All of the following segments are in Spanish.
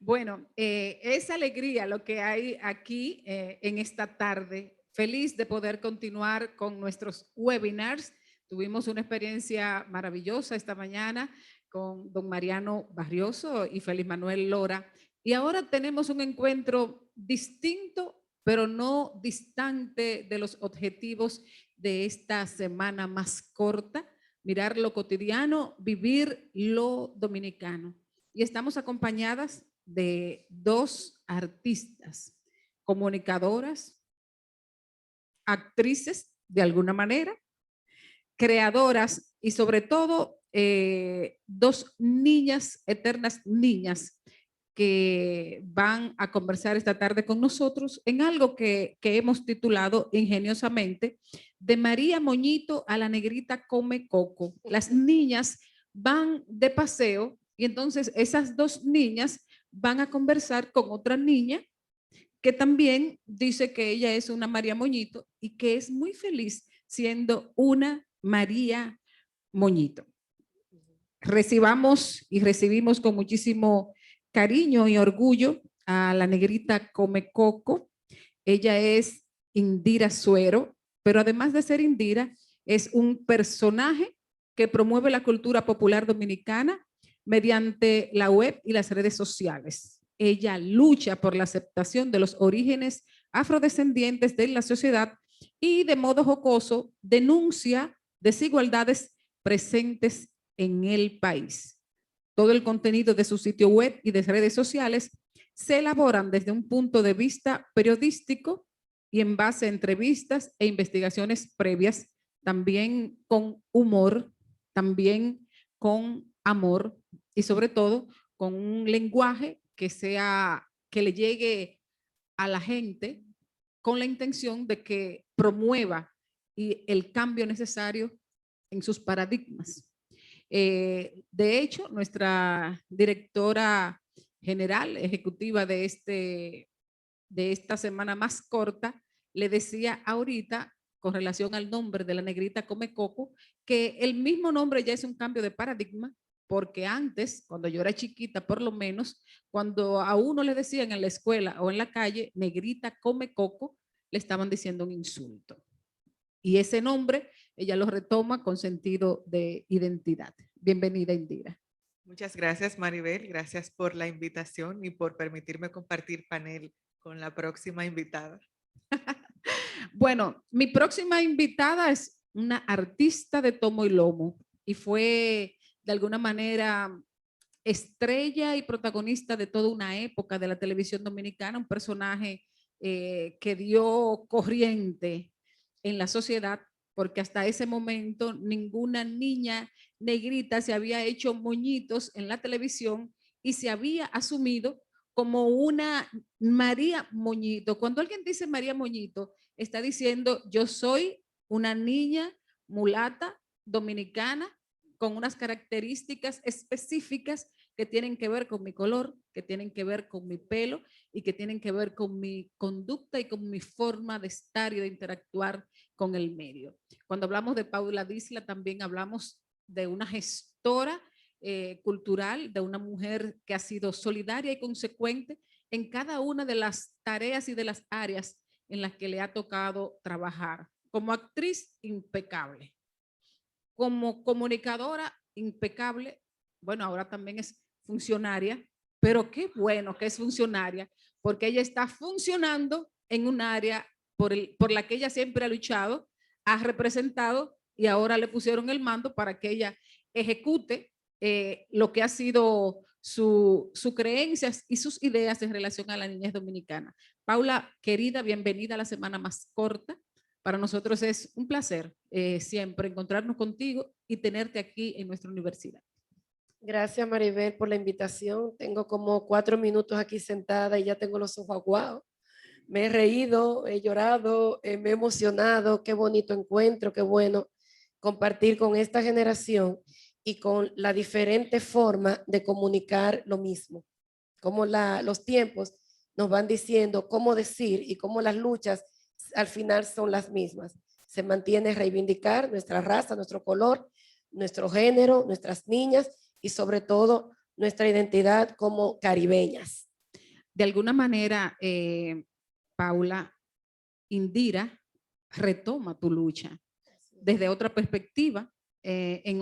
Bueno, es alegría lo que hay aquí en esta tarde. Feliz de poder continuar con nuestros webinars. Tuvimos una experiencia maravillosa esta mañana con don Mariano Barrioso y Félix Manuel Lora. Y ahora tenemos un encuentro distinto, pero no distante de los objetivos de esta semana más corta. Mirar lo cotidiano, vivir lo dominicano. Y estamos acompañadas de dos artistas, comunicadoras, actrices de alguna manera, creadoras y sobre todo dos niñas, eternas niñas, que van a conversar esta tarde con nosotros en algo que hemos titulado ingeniosamente de María Moñito a la negrita come coco. Las niñas van de paseo y entonces esas dos niñas van a conversar con otra niña que también dice que ella es una María Moñito y que es muy feliz siendo una María Moñito. Recibamos y recibimos con muchísimo cariño y orgullo a la negrita come coco. Ella es Indira Suero, pero además de ser Indira, es un personaje que promueve la cultura popular dominicana mediante la web y las redes sociales. Ella lucha por la aceptación de los orígenes afrodescendientes de la sociedad y de modo jocoso denuncia desigualdades presentes en el país. Todo el contenido de su sitio web y de redes sociales se elaboran desde un punto de vista periodístico y en base a entrevistas e investigaciones previas, también con humor, también con amor y sobre todo con un lenguaje que le llegue a la gente con la intención de que promueva el cambio necesario en sus paradigmas. De hecho, nuestra directora general ejecutiva de esta semana más corta le decía ahorita con relación al nombre de la negrita come coco que el mismo nombre ya es un cambio de paradigma, porque antes, cuando yo era chiquita, por lo menos, cuando a uno le decían en la escuela o en la calle negrita come coco, le estaban diciendo un insulto. Y ese nombre ella lo retoma con sentido de identidad. Bienvenida, Indira. Muchas gracias, Maribel. Gracias por la invitación y por permitirme compartir panel con la próxima invitada. Bueno, mi próxima invitada es una artista de tomo y lomo y fue de alguna manera estrella y protagonista de toda una época de la televisión dominicana, un personaje que dio corriente en la sociedad, porque hasta ese momento ninguna niña negrita se había hecho moñitos en la televisión y se había asumido como una María Moñito. Cuando alguien dice María Moñito, está diciendo yo soy una niña mulata dominicana con unas características específicas que tienen que ver con mi color, que tienen que ver con mi pelo y que tienen que ver con mi conducta y con mi forma de estar y de interactuar con el medio. Cuando hablamos de Paula Disla, también hablamos de una gestora cultural, de una mujer que ha sido solidaria y consecuente en cada una de las tareas y de las áreas en las que le ha tocado trabajar. Como actriz, impecable. Como comunicadora, impecable. Bueno, ahora también es funcionaria, pero qué bueno que es funcionaria, porque ella está funcionando en un área por la que ella siempre ha luchado, ha representado y ahora le pusieron el mando para que ella ejecute lo que ha sido sus creencias y sus ideas en relación a la niñez dominicana. Paula, querida, bienvenida a la semana más corta. Para nosotros es un placer siempre encontrarnos contigo y tenerte aquí en nuestra universidad. Gracias, Maribel, por la invitación. Tengo como 4 minutos aquí sentada y ya tengo los ojos aguados. Me he reído, he llorado, me he emocionado. Qué bonito encuentro, qué bueno compartir con esta generación y con la diferente forma de comunicar lo mismo. Como los tiempos nos van diciendo cómo decir y cómo las luchas al final son las mismas. Se mantiene reivindicar nuestra raza, nuestro color, nuestro género, nuestras niñas y sobre todo nuestra identidad como caribeñas. de alguna manera, Paula, Indira retoma tu lucha desde otra perspectiva, en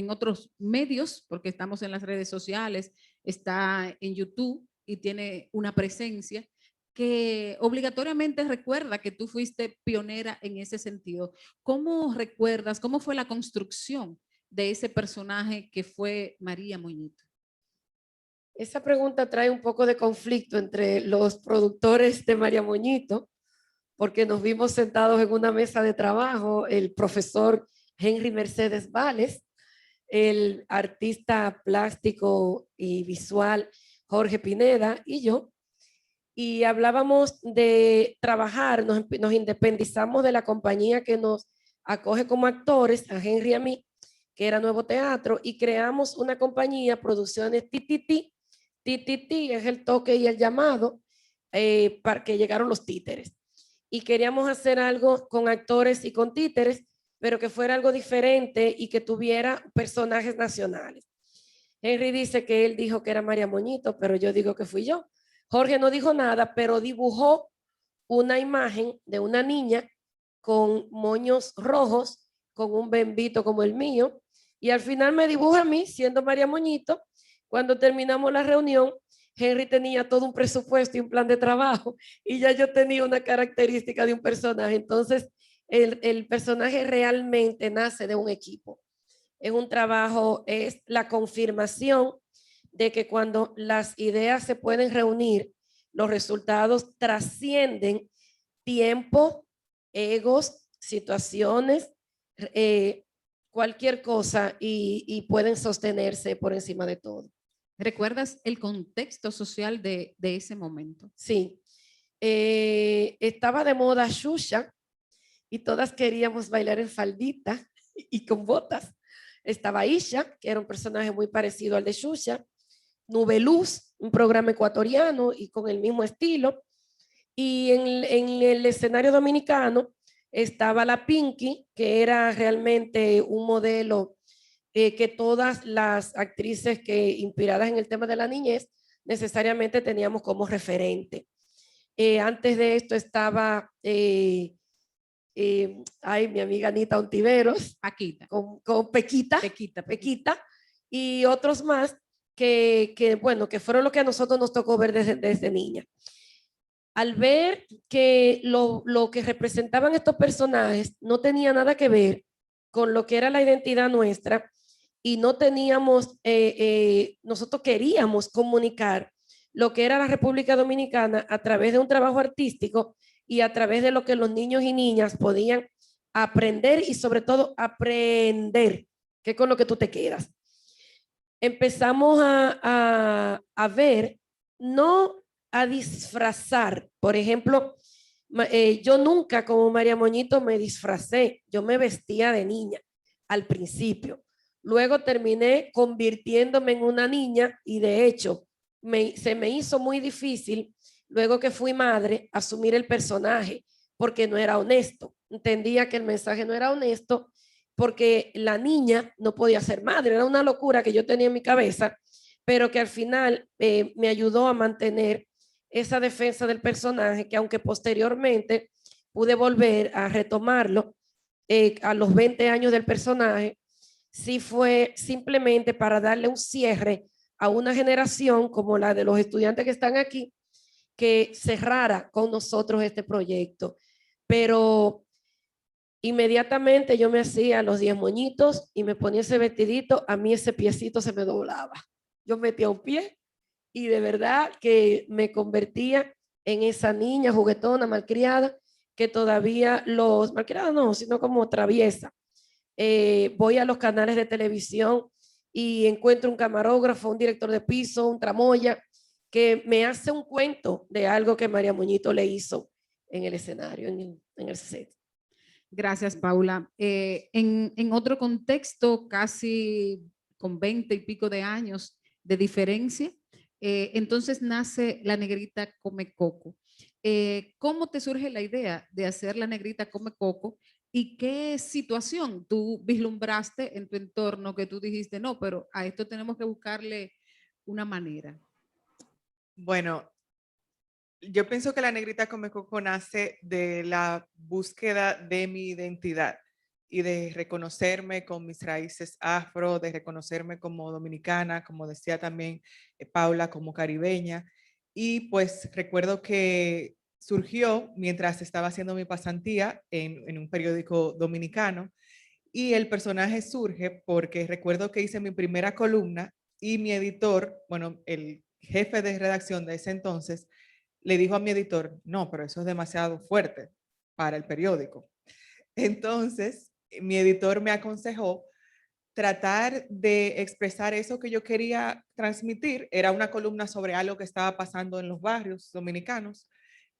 otros medios, porque estamos en las redes sociales, está en YouTube y tiene una presencia que obligatoriamente recuerda que tú fuiste pionera en ese sentido. ¿Cómo recuerdas, cómo fue la construcción de ese personaje que fue María Moñito? Esa pregunta trae un poco de conflicto entre los productores de María Moñito, porque nos vimos sentados en una mesa de trabajo, el profesor Henry Mercedes Vales, el artista plástico y visual Jorge Pineda y yo, y hablábamos de trabajar, nos independizamos de la compañía que nos acoge como actores, a Henry y a mí, que era Nuevo Teatro, y creamos una compañía, Producciones Tititi. Tititi es el toque y el llamado, para que llegaron los títeres. Y queríamos hacer algo con actores y con títeres, pero que fuera algo diferente y que tuviera personajes nacionales. Henry dice que él dijo que era María Moñito, pero yo digo que fui yo. Jorge no dijo nada, pero dibujó una imagen de una niña con moños rojos, con un bembito como el mío, y al final me dibuja a mí siendo María Moñito. Cuando terminamos la reunión, Henry tenía todo un presupuesto y un plan de trabajo, y ya yo tenía una característica de un personaje. Entonces, el personaje realmente nace de un equipo. Es un trabajo, es la confirmación de que cuando las ideas se pueden reunir, los resultados trascienden tiempo, egos, situaciones, cualquier cosa, y pueden sostenerse por encima de todo. ¿Recuerdas el contexto social de ese momento? Sí. Estaba de moda Xuxa y todas queríamos bailar en faldita y con botas. Estaba Isha, que era un personaje muy parecido al de Xuxa. Nube Luz, un programa ecuatoriano y con el mismo estilo. Y en el escenario dominicano estaba la Pinky, que era realmente un modelo que todas las actrices que inspiradas en el tema de la niñez necesariamente teníamos como referente. Antes de esto estaba mi amiga Anita Ontiveros, Paquita. con Pequita, Pequita. Pequita, y otros más que, bueno, que fueron lo que a nosotros nos tocó ver desde niña. Al ver que lo que representaban estos personajes no tenía nada que ver con lo que era la identidad nuestra, y no teníamos, nosotros queríamos comunicar lo que era la República Dominicana a través de un trabajo artístico y a través de lo que los niños y niñas podían aprender, y sobre todo aprender, que es con lo que tú te quedas. Empezamos a ver, no a disfrazar. Por ejemplo, yo nunca como María Moñito me disfracé, yo me vestía de niña al principio. Luego terminé convirtiéndome en una niña, y de hecho se me hizo muy difícil, luego que fui madre, asumir el personaje, porque no era honesto. Entendía que el mensaje no era honesto, porque la niña no podía ser madre. Era una locura que yo tenía en mi cabeza, pero que al final me ayudó a mantener esa defensa del personaje, que aunque posteriormente pude volver a retomarlo a los 20 años del personaje, sí fue simplemente para darle un cierre a una generación como la de los estudiantes que están aquí, que cerrara con nosotros este proyecto. Pero inmediatamente yo me hacía los 10 moñitos y me ponía ese vestidito, a mí ese piecito se me doblaba. Yo metía un pie y de verdad que me convertía en esa niña juguetona, malcriada, que todavía malcriada no, sino como traviesa. Voy a los canales de televisión y encuentro un camarógrafo, un director de piso, un tramoya, que me hace un cuento de algo que María Moñito le hizo en el escenario, en el set. Gracias, Paula. En otro contexto, casi con 20 y pico de años de diferencia, entonces nace La Negrita Come Coco. ¿Cómo te surge la idea de hacer La Negrita Come Coco y qué situación tú vislumbraste en tu entorno que tú dijiste, no, pero a esto tenemos que buscarle una manera? Bueno, Yo pienso que la Negrita Come Coco nace de la búsqueda de mi identidad y de reconocerme con mis raíces afro, de reconocerme como dominicana, como decía también Paula, como caribeña. Y pues recuerdo que surgió mientras estaba haciendo mi pasantía en un periódico dominicano, y el personaje surge porque recuerdo que hice mi primera columna y mi editor, bueno, el jefe de redacción de ese entonces, le dijo a mi editor, no, pero eso es demasiado fuerte para el periódico. Entonces, mi editor me aconsejó tratar de expresar eso que yo quería transmitir. Era una columna sobre algo que estaba pasando en los barrios dominicanos.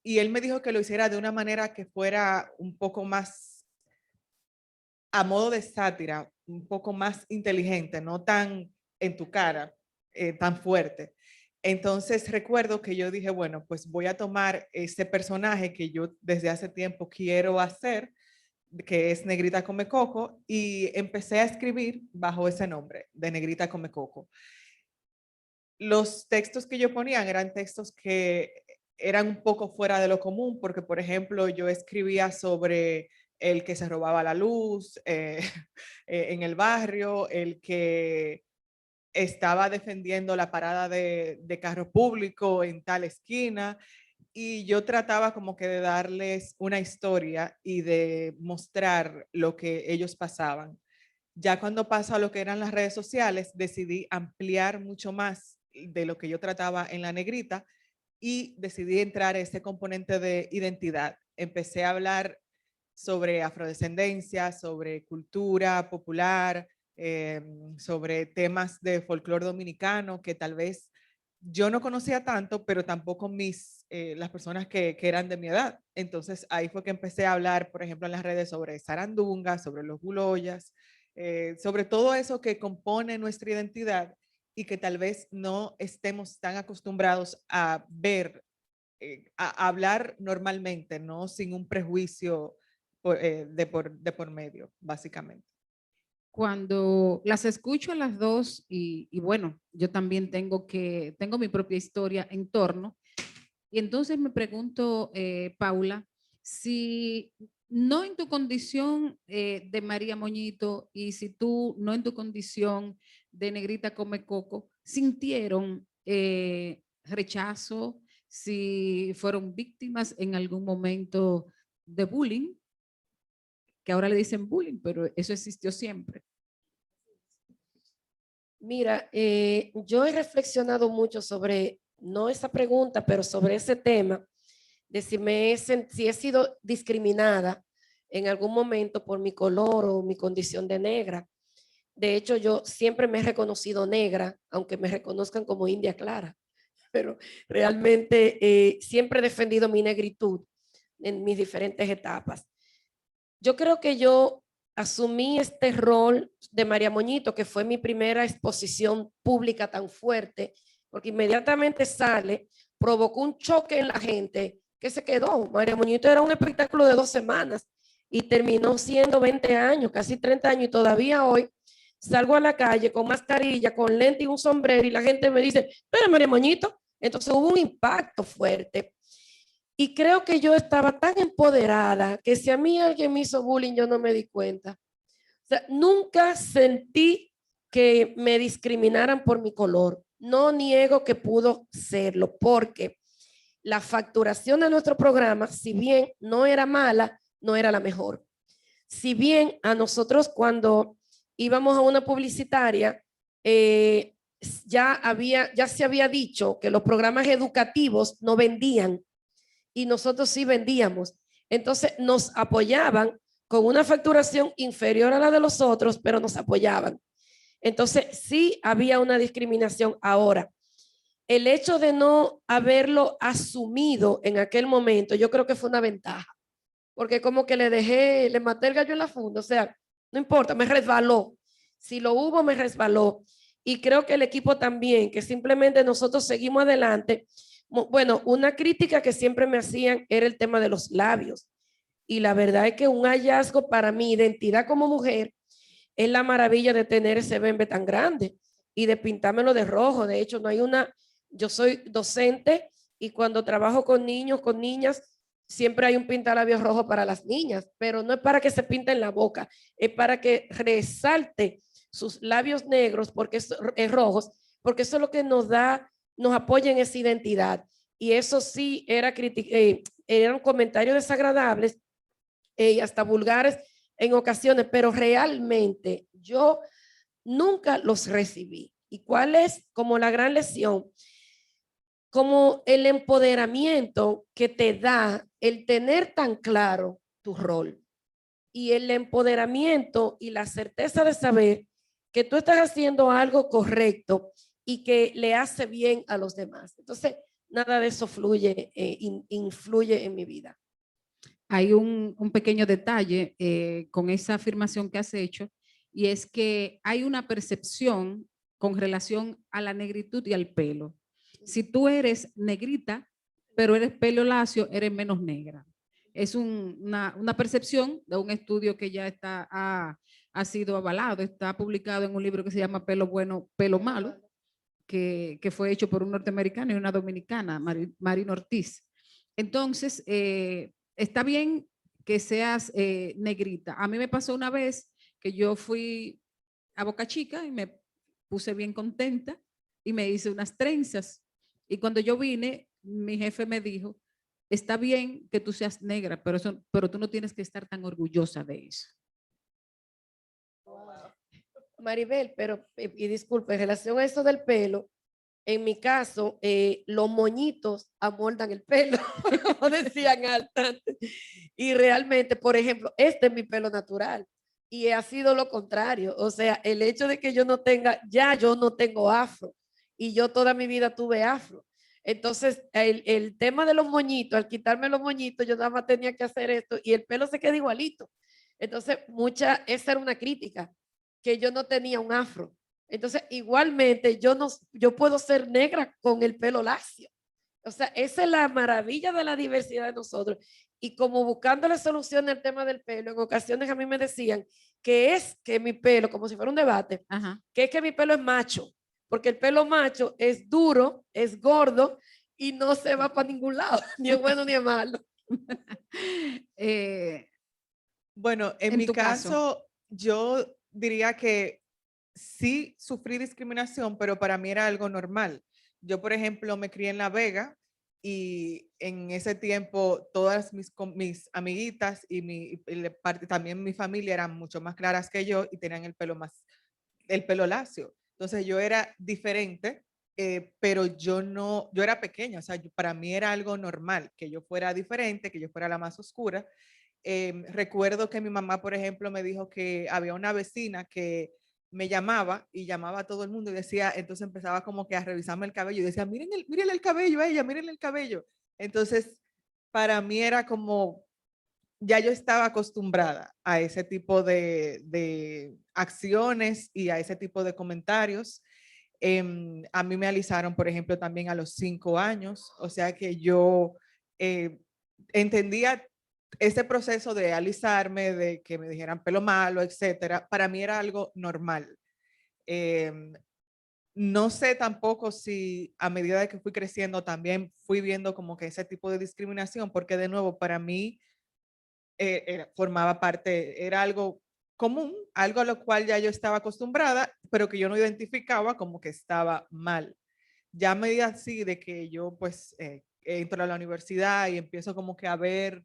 Y él me dijo que lo hiciera de una manera que fuera un poco más a modo de sátira, un poco más inteligente, no tan en tu cara, tan fuerte. Entonces recuerdo que yo dije, bueno, pues voy a tomar ese personaje que yo desde hace tiempo quiero hacer, que es Negrita Come Coco, y empecé a escribir bajo ese nombre de Negrita Come Coco. Los textos que yo ponía eran textos que eran un poco fuera de lo común, porque por ejemplo yo escribía sobre el que se robaba la luz en el barrio, el que estaba defendiendo la parada de carro público en tal esquina, y yo trataba como que de darles una historia y de mostrar lo que ellos pasaban. Ya cuando pasó a lo que eran las redes sociales, decidí ampliar mucho más de lo que yo trataba en la Negrita y decidí entrar a ese componente de identidad. Empecé a hablar sobre afrodescendencia, sobre cultura popular, sobre temas de folclore dominicano que tal vez yo no conocía tanto, pero tampoco las personas que eran de mi edad. Entonces ahí fue que empecé a hablar, por ejemplo, en las redes sobre Sarandunga, sobre los Guloyas, sobre todo eso que compone nuestra identidad y que tal vez no estemos tan acostumbrados a ver, a hablar normalmente, ¿no? Sin un prejuicio de por medio, básicamente. Cuando las escucho a las dos y bueno, yo también tengo mi propia historia en torno, y entonces me pregunto, Paula, si no en tu condición de María Moñito y si tú no en tu condición de Negrita Come Coco, sintieron rechazo, si fueron víctimas en algún momento de bullying, que ahora le dicen bullying, pero eso existió siempre. Mira, yo he reflexionado mucho sobre, no esa pregunta, pero sobre ese tema, de si he sido discriminada en algún momento por mi color o mi condición de negra. De hecho, yo siempre me he reconocido negra, aunque me reconozcan como india clara, pero realmente siempre he defendido mi negritud en mis diferentes etapas. Yo creo que yo asumí este rol de María Moñito, que fue mi primera exposición pública tan fuerte, porque inmediatamente sale, provocó un choque en la gente que se quedó. María Moñito era un espectáculo de 2 semanas y terminó siendo 20 años, casi 30 años, y todavía hoy salgo a la calle con mascarilla, con lente y un sombrero y la gente me dice, pero María Moñito. Entonces hubo un impacto fuerte. Y creo que yo estaba tan empoderada que si a mí alguien me hizo bullying, yo no me di cuenta. O sea, nunca sentí que me discriminaran por mi color. No niego que pudo serlo, porque la facturación de nuestro programa, si bien no era mala, no era la mejor. Si bien a nosotros cuando íbamos a una publicitaria, ya se había dicho que los programas educativos no vendían y nosotros sí vendíamos. Entonces nos apoyaban con una facturación inferior a la de los otros, pero nos apoyaban. Entonces sí había una discriminación. Ahora, el hecho de no haberlo asumido en aquel momento, yo creo que fue una ventaja, porque como que le maté el gallo en la funda, o sea, no importa, me resbaló. Si lo hubo, me resbaló. Y creo que el equipo también, que simplemente nosotros seguimos adelante. Bueno, una crítica que siempre me hacían era el tema de los labios. Y la verdad es que un hallazgo para mi identidad como mujer es la maravilla de tener ese bembe tan grande y de pintármelo de rojo. De hecho, no hay una, yo soy docente y cuando trabajo con niños, con niñas, siempre hay un pintalabios rojo para las niñas, pero no es para que se pinten la boca, es para que resalte sus labios negros porque rojos, porque eso es lo que nos da, nos apoya en esa identidad. Y eso sí eran comentarios desagradables y hasta vulgares en ocasiones, pero realmente yo nunca los recibí. ¿Y cuál es como la gran lección? Como el empoderamiento que te da el tener tan claro tu rol y el empoderamiento y la certeza de saber que tú estás haciendo algo correcto y que le hace bien a los demás. Entonces, nada de eso influye en mi vida. Hay un pequeño detalle con esa afirmación que has hecho, y es que hay una percepción con relación a la negritud y al pelo. Si tú eres negrita, pero eres pelo lacio, eres menos negra. Es una percepción de un estudio que ya ha sido avalado, está publicado en un libro que se llama Pelo Bueno, Pelo Malo, que fue hecho por un norteamericano y una dominicana, Marina Ortiz. Entonces, está bien que seas negrita. A mí me pasó una vez que yo fui a Boca Chica y me puse bien contenta y me hice unas trenzas. Y cuando yo vine, mi jefe me dijo, está bien que tú seas negra, pero tú no tienes que estar tan orgullosa de eso. Maribel, pero, y disculpe, en relación a eso del pelo, en mi caso, los moñitos amoldan el pelo, como decían antes. Y realmente, por ejemplo, este es mi pelo natural y ha sido lo contrario. O sea, el hecho de que yo no tenga, ya yo no tengo afro y yo toda mi vida tuve afro. Entonces, el tema de los moñitos, al quitarme los moñitos, yo nada más tenía que hacer esto y el pelo se queda igualito. Entonces, esa era una crítica, que yo no tenía un afro. Entonces, igualmente, yo puedo ser negra con el pelo lacio. O sea, esa es la maravilla de la diversidad de nosotros. Y como buscando la solución al tema del pelo, en ocasiones a mí me decían que es que mi pelo, como si fuera un debate, Ajá. que es que mi pelo es macho, porque el pelo macho es duro, es gordo y no se va para ningún lado, ni es bueno ni es malo. Bueno, en En mi tu caso. caso, yo diría que sí sufrí discriminación, pero para mí era algo normal. Yo, por ejemplo, me crié en La Vega y en ese tiempo todas mis amiguitas y también mi familia eran mucho más claras que yo y tenían el pelo lacio. Entonces yo era diferente, pero yo era pequeña, o sea, para mí era algo normal que yo fuera diferente, que yo fuera la más oscura. Recuerdo que mi mamá, por ejemplo, me dijo que había una vecina que me llamaba y llamaba a todo el mundo y decía, entonces empezaba como que a revisarme el cabello y decía, mírenle el cabello a ella, mírenle el cabello. Entonces, para mí era como, ya yo estaba acostumbrada a ese tipo de acciones y a ese tipo de comentarios. A mí me alisaron, por ejemplo, también a los 5 años, o sea que yo entendía ese proceso de alisarme, de que me dijeran pelo malo, etcétera, para mí era algo normal. No sé tampoco si a medida de que fui creciendo también fui viendo como que ese tipo de discriminación, porque de nuevo para mí formaba parte, era algo común, algo a lo cual ya yo estaba acostumbrada, pero que yo no identificaba como que estaba mal. Ya a medida así de que yo pues entro a la universidad y empiezo como que a ver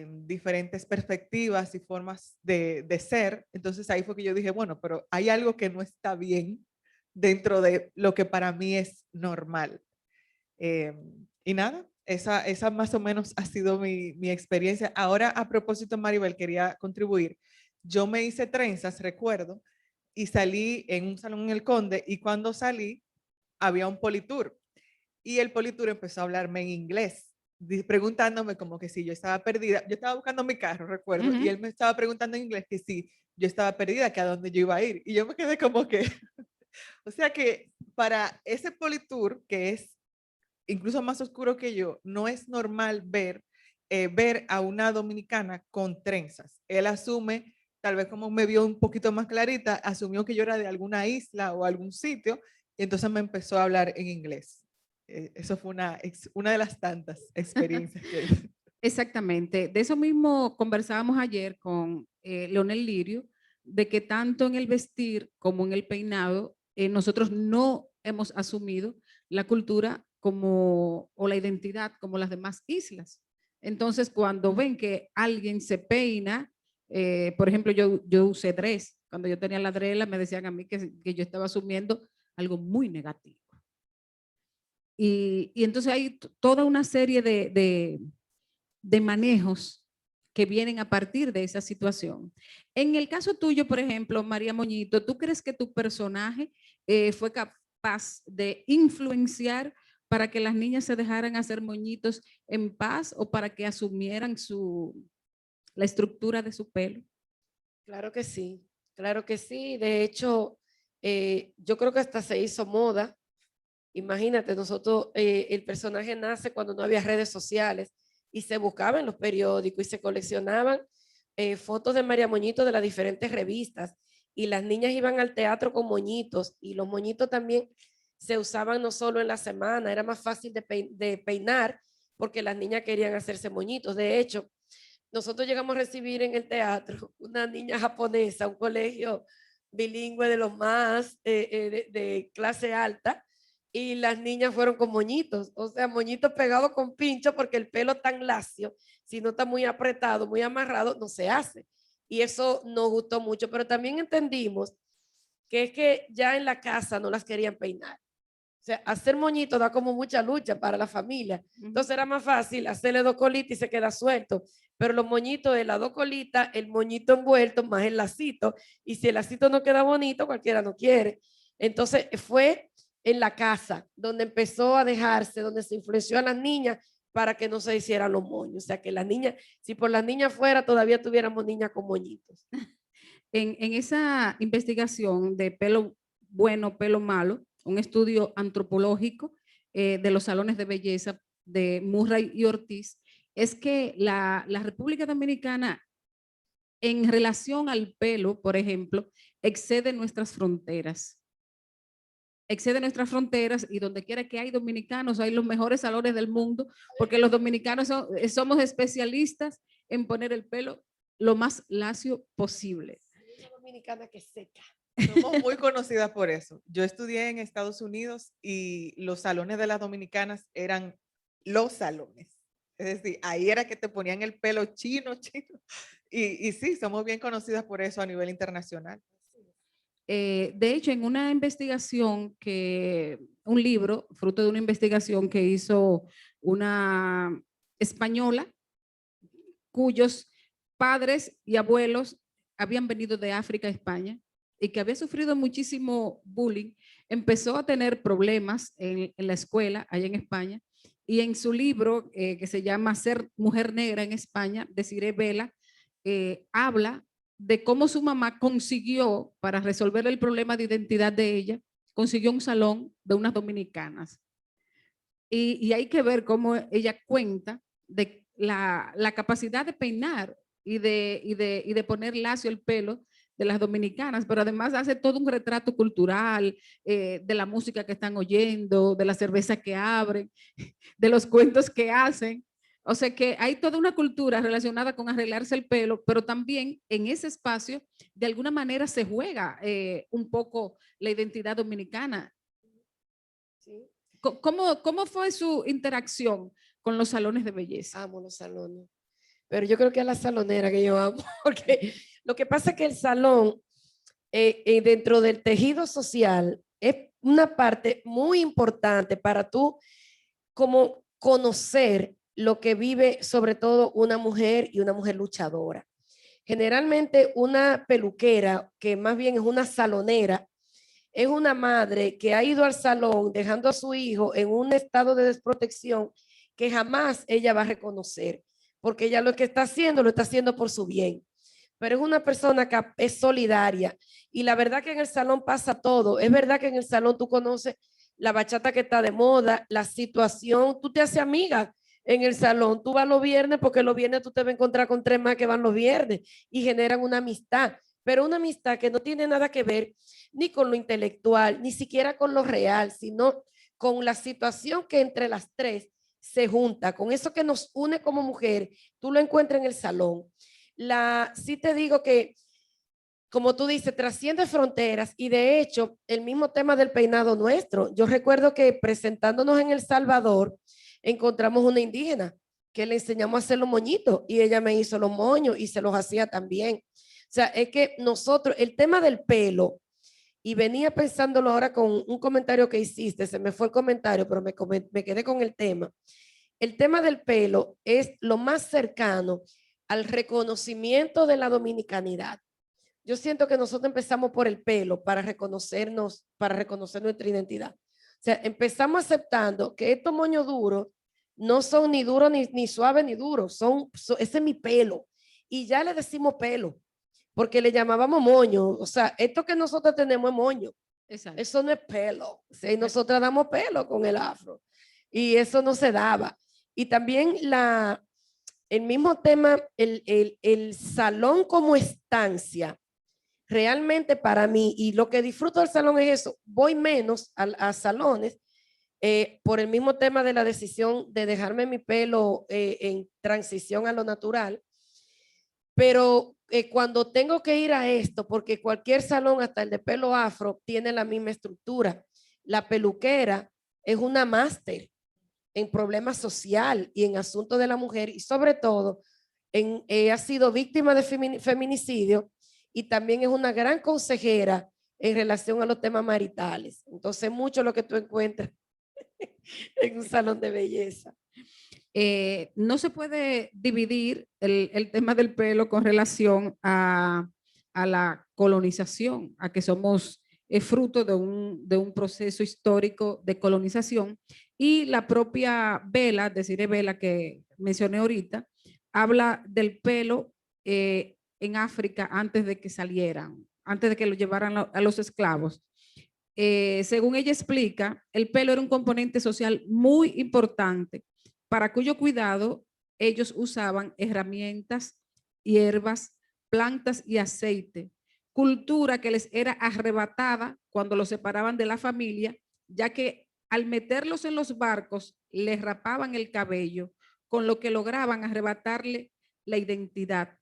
diferentes perspectivas y formas de ser, entonces ahí fue que yo dije, bueno, pero hay algo que no está bien dentro de lo que para mí es normal. Y nada, esa más o menos ha sido mi experiencia. Ahora, a propósito, Maribel, quería contribuir. Yo me hice trenzas, recuerdo, y salí en un salón en el Conde, y cuando salí, había un politour. Y el politour empezó a hablarme en inglés, preguntándome como que si yo estaba perdida. Yo estaba buscando mi carro, recuerdo, y él me estaba preguntando en inglés que si yo estaba perdida, que a dónde yo iba a ir. Y yo me quedé como que, o sea que para ese politour, que es incluso más oscuro que yo, no es normal ver a una dominicana con trenzas. Él asume, tal vez como me vio un poquito más clarita, asumió que yo era de alguna isla o algún sitio, y entonces me empezó a hablar en inglés. Eso fue una de las tantas experiencias que... Exactamente. De eso mismo conversábamos ayer con Leonel Lirio, de que tanto en el vestir como en el peinado, nosotros no hemos asumido la cultura como, o la identidad como las demás islas. Entonces, cuando ven que alguien se peina, por ejemplo, yo usé dress. Cuando yo tenía la drela, me decían a mí que yo estaba asumiendo algo muy negativo. Y entonces hay toda una serie de manejos que vienen a partir de esa situación. En el caso tuyo, por ejemplo, María Moñito, ¿tú crees que tu personaje fue capaz de influenciar para que las niñas se dejaran hacer moñitos en paz o para que asumieran la estructura de su pelo? Claro que sí, claro que sí. De hecho, yo creo que hasta se hizo moda. Imagínate, nosotros, el personaje nace cuando no había redes sociales y se buscaba en los periódicos y se coleccionaban fotos de María Moñito de las diferentes revistas y las niñas iban al teatro con moñitos y los moñitos también se usaban no solo en la semana, era más fácil de peinar porque las niñas querían hacerse moñitos. De hecho, nosotros llegamos a recibir en el teatro una niña japonesa, un colegio bilingüe de los más de clase alta, y las niñas fueron con moñitos, o sea, moñitos pegados con pincho porque el pelo tan lacio, si no está muy apretado, muy amarrado, no se hace. Y eso nos gustó mucho, pero también entendimos que es que ya en la casa no las querían peinar. O sea, hacer moñito da como mucha lucha para la familia. Entonces era más fácil hacerle dos colitas y se queda suelto. Pero los moñitos de las dos colitas, el moñito envuelto más el lacito. Y si el lacito no queda bonito, cualquiera no quiere. Entonces fue en la casa donde empezó a dejarse, donde se influenció a las niñas para que no se hicieran los moños. O sea, que las niñas, si por las niñas fuera, todavía tuviéramos niñas con moñitos. En esa investigación de pelo bueno, pelo malo, un estudio antropológico de los salones de belleza de Murray y Ortiz, es que la República Dominicana en relación al pelo, por ejemplo, excede nuestras fronteras. Excede nuestras fronteras y donde quiera que hay dominicanos, hay los mejores salones del mundo, porque los dominicanos somos especialistas en poner el pelo lo más lacio posible. Una dominicana que seca. Somos muy conocidas por eso. Yo estudié en Estados Unidos y los salones de las dominicanas eran los salones. Es decir, ahí era que te ponían el pelo chino. Y sí, somos bien conocidas por eso a nivel internacional. De hecho, en una investigación un libro, fruto de una investigación que hizo una española, cuyos padres y abuelos habían venido de África a España y que había sufrido muchísimo bullying, empezó a tener problemas en la escuela allá en España, y en su libro que se llama Ser Mujer Negra en España, Desiree Vela, habla de cómo su mamá consiguió, para resolver el problema de identidad de ella, consiguió un salón de unas dominicanas. Y hay que ver cómo ella cuenta de la capacidad de peinar y de poner lacio el pelo de las dominicanas, pero además hace todo un retrato cultural de la música que están oyendo, de la cerveza que abren, de los cuentos que hacen. O sea que hay toda una cultura relacionada con arreglarse el pelo, pero también en ese espacio de alguna manera se juega un poco la identidad dominicana. ¿Sí? ¿Cómo fue su interacción con los salones de belleza? Amo los salones. Pero yo creo que es la salonera que yo amo, porque lo que pasa es que el salón, dentro del tejido social, es una parte muy importante para tú como conocer lo que vive sobre todo una mujer y una mujer luchadora. Generalmente una peluquera, que más bien es una salonera, es una madre que ha ido al salón dejando a su hijo en un estado de desprotección que jamás ella va a reconocer, porque ella lo que está haciendo, lo está haciendo por su bien. Pero es una persona que es solidaria y la verdad que en el salón pasa todo. Es verdad que en el salón tú conoces la bachata que está de moda, la situación, tú te haces amiga en el salón, tú vas los viernes porque los viernes tú te vas a encontrar con 3 más que van los viernes y generan una amistad, pero una amistad que no tiene nada que ver ni con lo intelectual, ni siquiera con lo real, sino con la situación que entre las tres se junta, con eso que nos une como mujer, tú lo encuentras en el salón. Sí te digo que, como tú dices, trasciende fronteras y de hecho el mismo tema del peinado nuestro. Yo recuerdo que presentándonos en El Salvador encontramos una indígena que le enseñamos a hacer los moñitos y ella me hizo los moños y se los hacía también. O sea, es que nosotros, el tema del pelo, y venía pensándolo ahora con un comentario que hiciste, se me fue el comentario, pero me quedé con el tema. El tema del pelo es lo más cercano al reconocimiento de la dominicanidad. Yo siento que nosotros empezamos por el pelo para reconocernos, para reconocer nuestra identidad. O sea, empezamos aceptando que estos moños duros no son ni duros ni suaves ni duros, ese es mi pelo. Y ya le decimos pelo, porque le llamábamos moño. O sea, esto que nosotros tenemos es moño. Exacto. Eso no es pelo. O sea, y nosotras damos pelo con el afro. Y eso no se daba. Y también el mismo tema, el salón como estancia, realmente para mí, y lo que disfruto del salón es eso, voy menos a salones por el mismo tema de la decisión de dejarme mi pelo en transición a lo natural, pero cuando tengo que ir a esto, porque cualquier salón, hasta el de pelo afro, tiene la misma estructura. La peluquera es una máster en problemas social y en asuntos de la mujer y sobre todo ha sido víctima de feminicidio y también es una gran consejera en relación a los temas maritales. Entonces, mucho lo que tú encuentras en un salón de belleza. No se puede dividir el tema del pelo con relación a la colonización, a que somos fruto de un proceso histórico de colonización. Y la propia Vela, Desiree Vela, que mencioné ahorita, habla del pelo en África antes de que salieran, antes de que lo llevaran a los esclavos. Según ella explica, el pelo era un componente social muy importante para cuyo cuidado ellos usaban herramientas, hierbas, plantas y aceite, cultura que les era arrebatada cuando los separaban de la familia, ya que al meterlos en los barcos les rapaban el cabello, con lo que lograban arrebatarle la identidad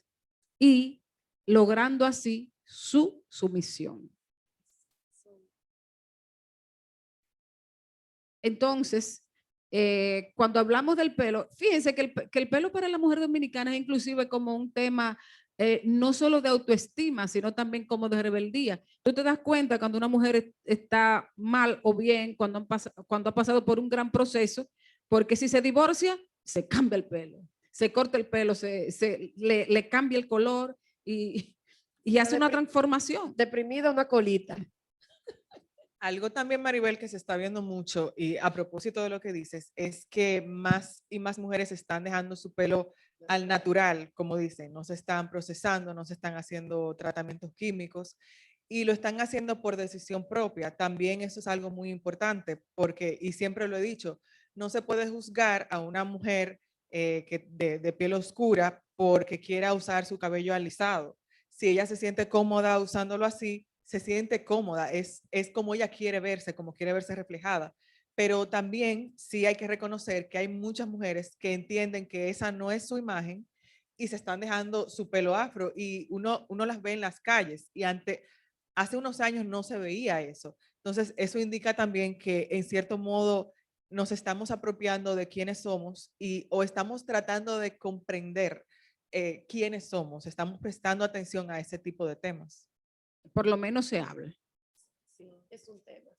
y logrando así su sumisión. Entonces, cuando hablamos del pelo, fíjense que el pelo para la mujer dominicana es inclusive como un tema no solo de autoestima, sino también como de rebeldía. Tú te das cuenta cuando una mujer está mal o bien, cuando ha pasado por un gran proceso, porque si se divorcia, se cambia el pelo, se corta el pelo, le cambia el color y hace una transformación. Deprimida, una colita. Algo también, Maribel, que se está viendo mucho, y a propósito de lo que dices, es que más y más mujeres están dejando su pelo al natural, como dicen, no se están procesando, no se están haciendo tratamientos químicos y lo están haciendo por decisión propia. También eso es algo muy importante porque, y siempre lo he dicho, no se puede juzgar a una mujer de piel oscura porque quiera usar su cabello alisado. Si ella se siente cómoda usándolo así, se siente cómoda, es como ella quiere verse, como quiere verse reflejada. Pero también sí hay que reconocer que hay muchas mujeres que entienden que esa no es su imagen y se están dejando su pelo afro y uno las ve en las calles y hace unos años no se veía eso. Entonces, eso indica también que en cierto modo nos estamos apropiando de quiénes somos o estamos tratando de comprender quiénes somos, estamos prestando atención a ese tipo de temas. Por lo menos se habla. Sí, es un tema.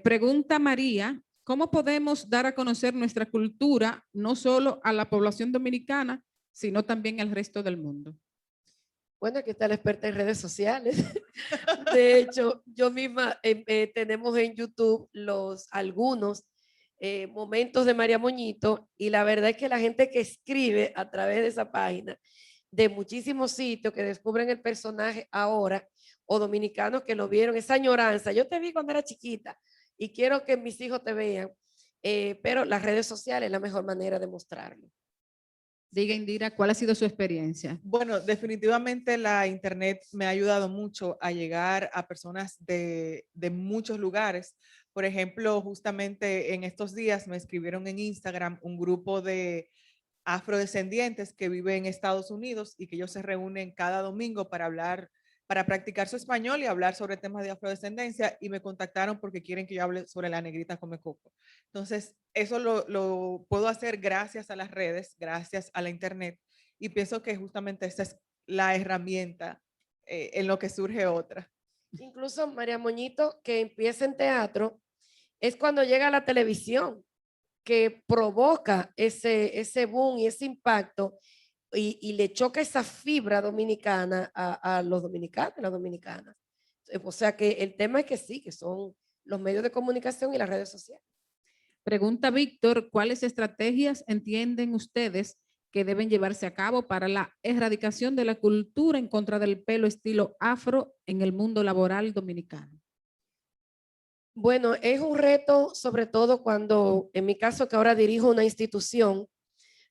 Pregunta María, ¿cómo podemos dar a conocer nuestra cultura no solo a la población dominicana, sino también al resto del mundo? Bueno, aquí está la experta en redes sociales. De hecho, yo misma tenemos en YouTube algunos momentos de María Moñito y la verdad es que la gente que escribe a través de esa página de muchísimos sitios que descubren el personaje ahora o dominicanos que lo vieron, esa añoranza. Yo te vi cuando era chiquita y quiero que mis hijos te vean, pero las redes sociales es la mejor manera de mostrarlo. Diga, Indira, ¿cuál ha sido su experiencia? Bueno, definitivamente la internet me ha ayudado mucho a llegar a personas de muchos lugares. Por ejemplo, justamente en estos días me escribieron en Instagram un grupo de afrodescendientes que viven en Estados Unidos y que ellos se reúnen cada domingo para hablar, para practicar su español y hablar sobre temas de afrodescendencia, y me contactaron porque quieren que yo hable sobre la negrita come coco. Entonces, eso lo puedo hacer gracias a las redes, gracias a la internet, y pienso que justamente esta es la herramienta en lo que surge otra. Incluso María Moñito, que empieza en teatro, es cuando llega a la televisión que provoca ese boom y ese impacto y le choca esa fibra dominicana a los dominicanos y las dominicanas. O sea que el tema es que sí, que son los medios de comunicación y las redes sociales. Pregunta Víctor, ¿cuáles estrategias entienden ustedes que deben llevarse a cabo para la erradicación de la cultura en contra del pelo estilo afro en el mundo laboral dominicano? Bueno, es un reto, sobre todo cuando, en mi caso, que ahora dirijo una institución,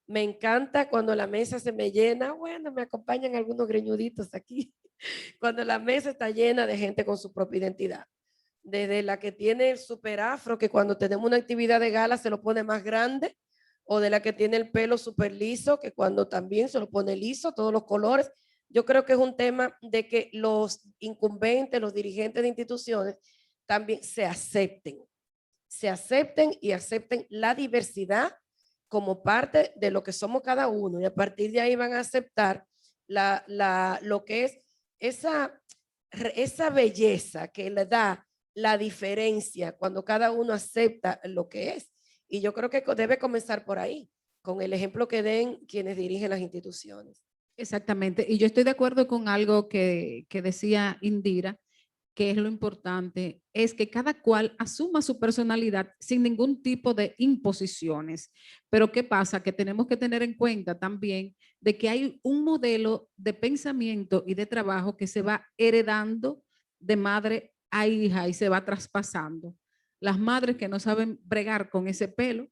me encanta cuando la mesa se me llena. Bueno, me acompañan algunos greñuditos aquí. Cuando la mesa está llena de gente con su propia identidad. Desde la que tiene el super afro, que cuando tenemos una actividad de gala se lo pone más grande, o de la que tiene el pelo súper liso, que cuando también se lo pone liso, todos los colores. Yo creo que es un tema de que los incumbentes, los dirigentes de instituciones, también se acepten y acepten la diversidad como parte de lo que somos cada uno, y a partir de ahí van a aceptar lo que es esa belleza que le da la diferencia cuando cada uno acepta lo que es. Y yo creo que debe comenzar por ahí, con el ejemplo que den quienes dirigen las instituciones. Exactamente. Y yo estoy de acuerdo con algo que decía Indira, que es lo importante, es que cada cual asuma su personalidad sin ningún tipo de imposiciones. Pero ¿qué pasa? Que tenemos que tener en cuenta también de que hay un modelo de pensamiento y de trabajo que se va heredando de madre a hija y se va traspasando. Las madres que no saben bregar con ese pelo,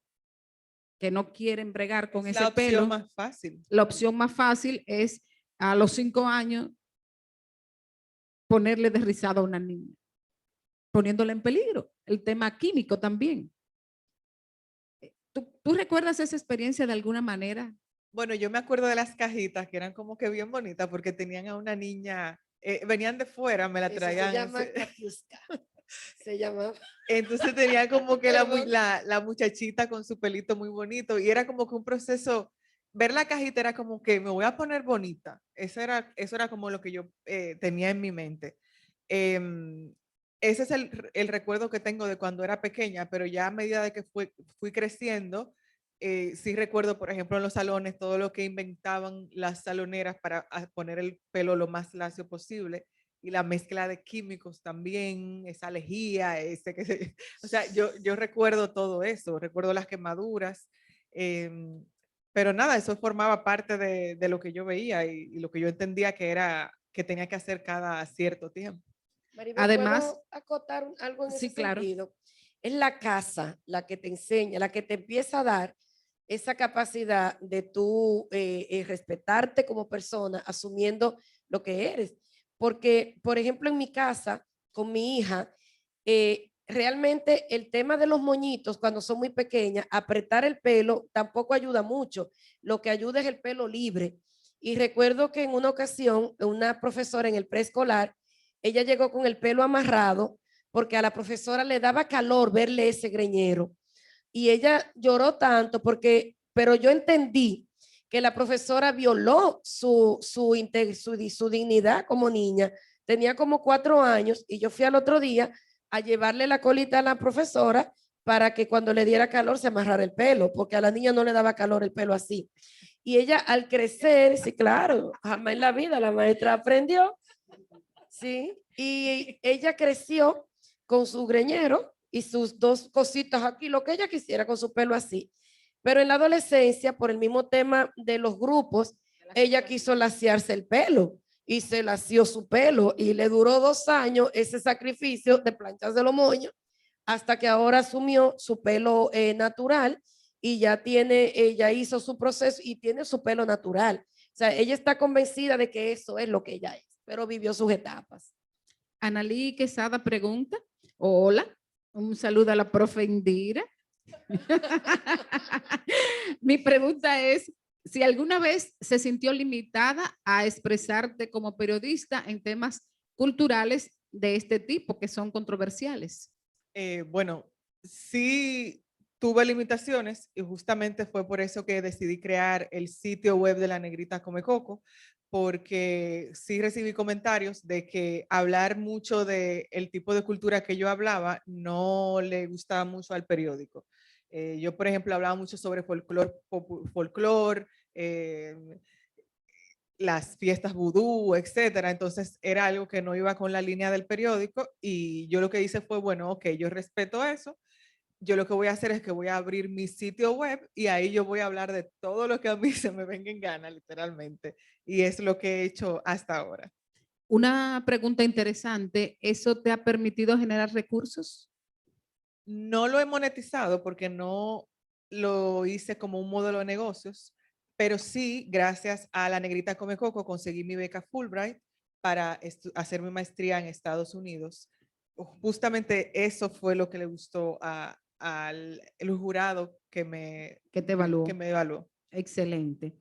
que no quieren bregar con ese pelo. La opción más fácil. La opción más fácil es a los 5 años ponerle de rizado a una niña, poniéndola en peligro. El tema químico también. ¿Tú recuerdas esa experiencia de alguna manera? Bueno, yo me acuerdo de las cajitas que eran como que bien bonitas porque tenían a una niña, venían de fuera, me la traían. Se llama Katiuska. Se llama. Entonces tenía como que Perdón. la muchachita con su pelito muy bonito, y era como que un proceso, ver la cajita era como que me voy a poner bonita. Eso era como lo que yo tenía en mi mente. Ese es el recuerdo que tengo de cuando era pequeña, pero ya a medida de que fui creciendo, sí recuerdo, por ejemplo, en los salones, todo lo que inventaban las saloneras para poner el pelo lo más lacio posible, y la mezcla de químicos también, esa lejía, o sea, yo recuerdo todo eso, recuerdo las quemaduras, pero nada, eso formaba parte de lo que yo veía y lo que yo entendía que tenía que hacer cada cierto tiempo. Maribel, Además, ¿puedo acotar algo en sí, ese claro. sentido? Es la casa la que te enseña, la que te empieza a dar esa capacidad de tú respetarte como persona, asumiendo lo que eres. Porque, por ejemplo, en mi casa, con mi hija, realmente el tema de los moñitos cuando son muy pequeñas, apretar el pelo tampoco ayuda mucho. Lo que ayuda es el pelo libre. Y recuerdo que en una ocasión, una profesora en el preescolar, ella llegó con el pelo amarrado porque a la profesora le daba calor verle ese greñero. Y ella lloró tanto pero yo entendí que la profesora violó su dignidad como niña. Tenía como 4 años y yo fui al otro día a llevarle la colita a la profesora para que cuando le diera calor se amarrara el pelo, porque a la niña no le daba calor el pelo así. Y ella al crecer, sí, claro, jamás en la vida la maestra aprendió, sí, y ella creció con su greñero y sus 2 cositas aquí, lo que ella quisiera con su pelo así. Pero en la adolescencia, por el mismo tema de los grupos, ella quiso laciarse el pelo y se lació su pelo y le duró 2 años ese sacrificio de plancharse los moños hasta que ahora asumió su pelo natural y ya hizo su proceso y tiene su pelo natural. O sea, ella está convencida de que eso es lo que ella es, pero vivió sus etapas. Analí Quesada pregunta, hola, un saludo a la profe Indira. Mi pregunta es, si alguna vez se sintió limitada a expresarte como periodista en temas culturales de este tipo que son controversiales. Bueno, sí tuve limitaciones y justamente fue por eso que decidí crear el sitio web de La Negrita Come Coco, porque sí recibí comentarios de que hablar mucho del tipo de cultura que yo hablaba no le gustaba mucho al periódico. Yo, por ejemplo, hablaba mucho sobre folclore, las fiestas vudú, etcétera. Entonces era algo que no iba con la línea del periódico y yo lo que hice fue, bueno, ok, yo respeto eso. Yo lo que voy a hacer es que voy a abrir mi sitio web y ahí yo voy a hablar de todo lo que a mí se me venga en gana, literalmente. Y es lo que he hecho hasta ahora. Una pregunta interesante, ¿eso te ha permitido generar recursos? No lo he monetizado porque no lo hice como un modelo de negocios, pero sí, gracias a La Negrita Come Coco, conseguí mi beca Fulbright para hacer mi maestría en Estados Unidos. Justamente eso fue lo que le gustó al el jurado Que te evaluó. que me evaluó. Excelente.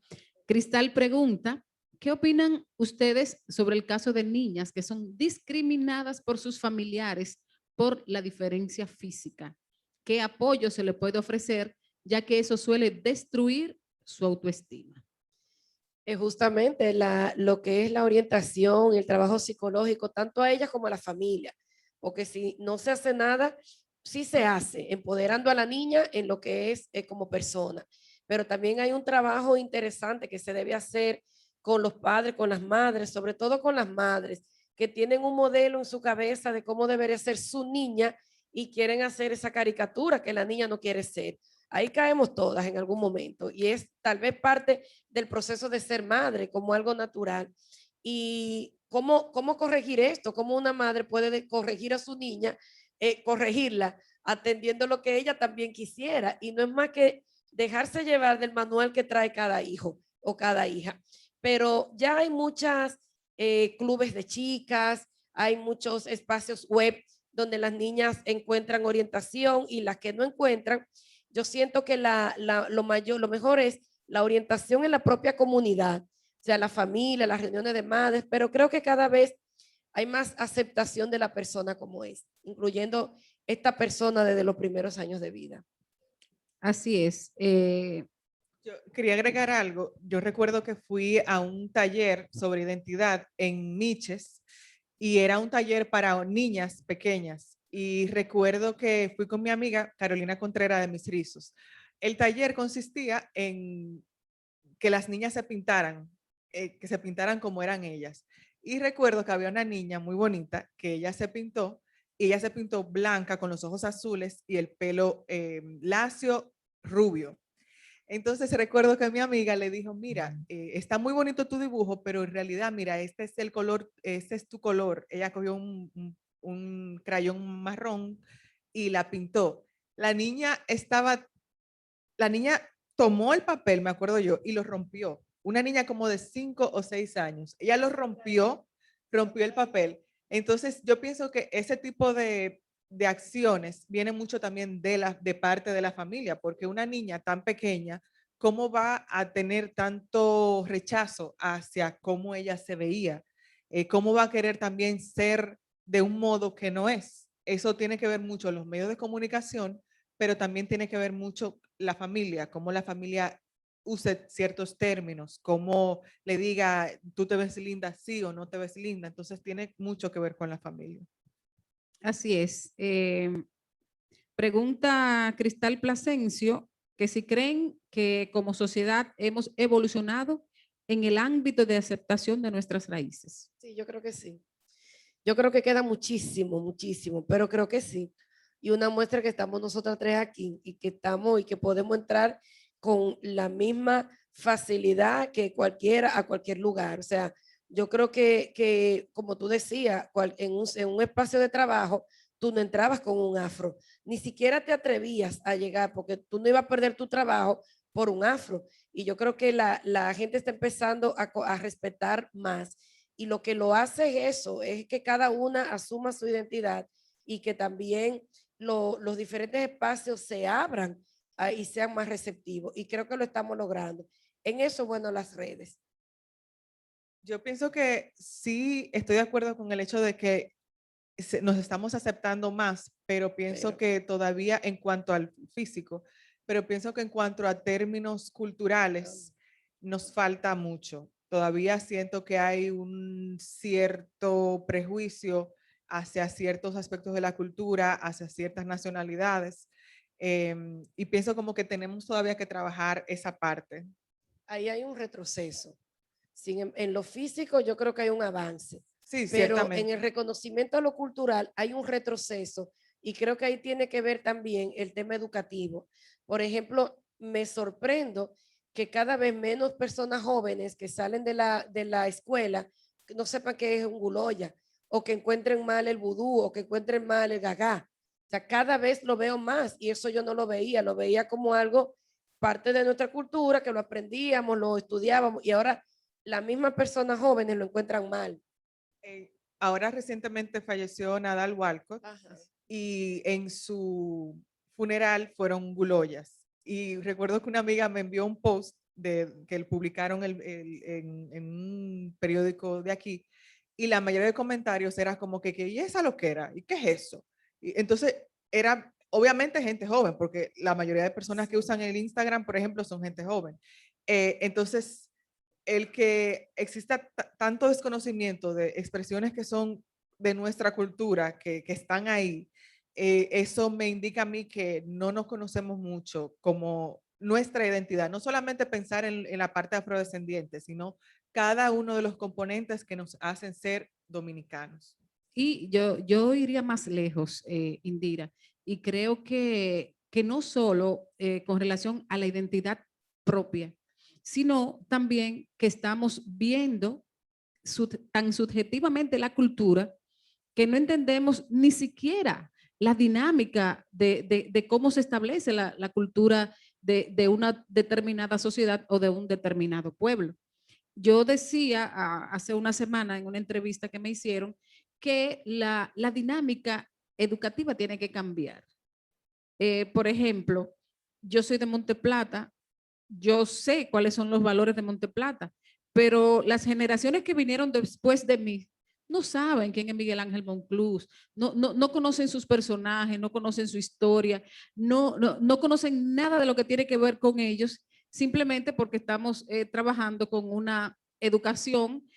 Cristal pregunta, ¿qué opinan ustedes sobre el caso de niñas que son discriminadas por sus familiares por la diferencia física? ¿Qué apoyo se le puede ofrecer, ya que eso suele destruir su autoestima? Justamente lo que es la orientación, el trabajo psicológico, tanto a ellas como a la familia, porque si no se hace nada, sí se hace, empoderando a la niña en lo que es como persona, pero también hay un trabajo interesante que se debe hacer con los padres, con las madres, sobre todo con las madres, que tienen un modelo en su cabeza de cómo debería ser su niña y quieren hacer esa caricatura que la niña no quiere ser. Ahí caemos todas en algún momento y es tal vez parte del proceso de ser madre como algo natural. ¿Y cómo corregir esto? ¿Cómo una madre puede corregir a su niña, corregirla, atendiendo lo que ella también quisiera? Y no es más que dejarse llevar del manual que trae cada hijo o cada hija. Pero ya hay muchas clubes de chicas, hay muchos espacios web donde las niñas encuentran orientación y las que no encuentran, yo siento que lo mejor es la orientación en la propia comunidad, o sea, la familia, las reuniones de madres, pero creo que cada vez hay más aceptación de la persona como es, incluyendo esta persona desde los primeros años de vida. Así es. Yo quería agregar algo. Yo recuerdo que fui a un taller sobre identidad en Miches y era un taller para niñas pequeñas. Y recuerdo que fui con mi amiga Carolina Contreras de Mis Rizos. El taller consistía en que las niñas se pintaran, que se pintaran como eran ellas. Y recuerdo que había una niña muy bonita que ella se pintó y ella se pintó blanca con los ojos azules y el pelo lacio rubio. Entonces recuerdo que mi amiga le dijo, mira, está muy bonito tu dibujo, pero en realidad, mira, este es el color, este es tu color. Ella cogió un crayón marrón y la pintó. La niña tomó el papel, me acuerdo yo, y lo rompió. Una niña como de 5 o 6 años. Ella lo rompió el papel. Entonces yo pienso que ese tipo de acciones viene mucho también de parte de la familia, porque una niña tan pequeña, ¿cómo va a tener tanto rechazo hacia cómo ella se veía? ¿Cómo va a querer también ser de un modo que no es? Eso tiene que ver mucho los medios de comunicación, pero también tiene que ver mucho la familia, cómo la familia use ciertos términos, cómo le diga, tú te ves linda, sí o no te ves linda. Entonces tiene mucho que ver con la familia. Así es. Pregunta Cristal Plasencio que si creen que como sociedad hemos evolucionado en el ámbito de aceptación de nuestras raíces. Sí, yo creo que sí. Yo creo que queda muchísimo, muchísimo, pero creo que sí. Y una muestra que estamos nosotras tres aquí y que estamos y que podemos entrar con la misma facilidad que cualquiera a cualquier lugar. O sea, yo creo que como tú decías, en un espacio de trabajo, tú no entrabas con un afro, ni siquiera te atrevías a llegar porque tú no ibas a perder tu trabajo por un afro. Y yo creo que la gente está empezando a respetar más. Y lo que lo hace es eso, es que cada una asuma su identidad y que también los diferentes espacios se abran y sean más receptivos. Y creo que lo estamos logrando. En eso, bueno, las redes. Yo pienso que sí estoy de acuerdo con el hecho de que nos estamos aceptando más, pero pienso que todavía en cuanto al físico, pero pienso que en cuanto a términos culturales nos falta mucho. Todavía siento que hay un cierto prejuicio hacia ciertos aspectos de la cultura, hacia ciertas nacionalidades, y pienso como que tenemos todavía que trabajar esa parte. Ahí hay un retroceso. En lo físico yo creo que hay un avance. Sí, Pero ciertamente. en el reconocimiento a lo cultural hay un retroceso y creo que ahí tiene que ver también el tema educativo. Por ejemplo, me sorprendo que cada vez menos personas jóvenes que salen de la escuela no sepan qué es un guloya o que encuentren mal el vudú o que encuentren mal el gagá. O sea, cada vez lo veo más y eso yo no lo veía como algo parte de nuestra cultura, que lo aprendíamos, lo estudiábamos y ahora las mismas personas jóvenes lo encuentran mal. Ahora recientemente falleció Nadal Walcott. Ajá. Y en su funeral fueron guloyas. Y recuerdo que una amiga me envió un post que publicaron en un periódico de aquí y la mayoría de comentarios era como que ¿y esa lo que era? ¿Y qué es eso? Y entonces era obviamente gente joven, porque la mayoría de personas que usan el Instagram, por ejemplo, son gente joven. Entonces, el que exista tanto desconocimiento de expresiones que son de nuestra cultura, que están ahí, eso me indica a mí que no nos conocemos mucho como nuestra identidad, no solamente pensar en la parte afrodescendiente, sino cada uno de los componentes que nos hacen ser dominicanos. Y yo iría más lejos, Indira, y creo que no solo con relación a la identidad propia, sino también que estamos viendo tan subjetivamente la cultura que no entendemos ni siquiera la dinámica de cómo se establece la cultura de una determinada sociedad o de un determinado pueblo. Yo decía hace una semana en una entrevista que me hicieron que la dinámica educativa tiene que cambiar. Por ejemplo, yo soy de Monteplata, yo sé cuáles son los valores de Monteplata, pero las generaciones que vinieron después de mí no saben quién es Miguel Ángel Monclús, no conocen sus personajes, no conocen su historia, no conocen nada de lo que tiene que ver con ellos, simplemente porque estamos trabajando con una educación